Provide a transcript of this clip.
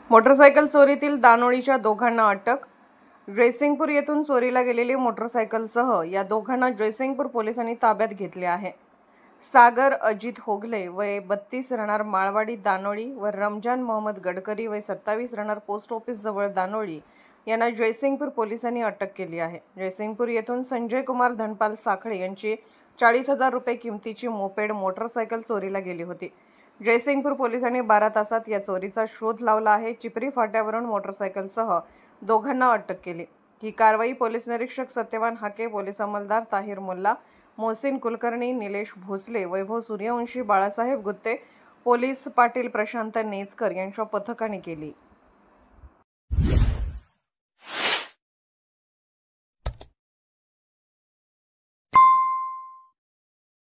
Motorcycle चोरीतील दानोळीच्या दोघांना अटक। जयसिंगपूर येथून चोरीला गेलेली मोटरसायकलसह या दोघांना जयसिंगपूर पोलिसांनी ताब्यात घेतले आहे। सागर अजित होगले वय 32 राहणार माळवाडी दानोळी व रमजान मोहम्मद गडकरी वय 27 राहणार पोस्ट ऑफिस जवळ दानोळी यांना जयसिंगपूर पोलिसांनी अटक केली आहे। जयसिंगपूर येथून संजय कुमार धनपाल साखळे यांची 40,000 रुपये किमतीची मोपेड मोटरसायकल चोरीला गेली होती। जयसिंगपूर पोलिसांनी 12 तासात या चोरीचा शोध लावला आहे। चिपरी फाट्यावरून मोटरसायकलसह दोघांना अटक केली। ही कारवाई पोलीस निरीक्षक सत्यवान हाके, पोलीस अंमलदार ताहिर मुल्ला, मोहसिन कुलकर्णी, निलेश भोसले, वैभव सूर्यवंशी, बाळासाहेब गुत्ते, पोलीस पाटील प्रशांत नेचकर यांच्या पथकाने केली।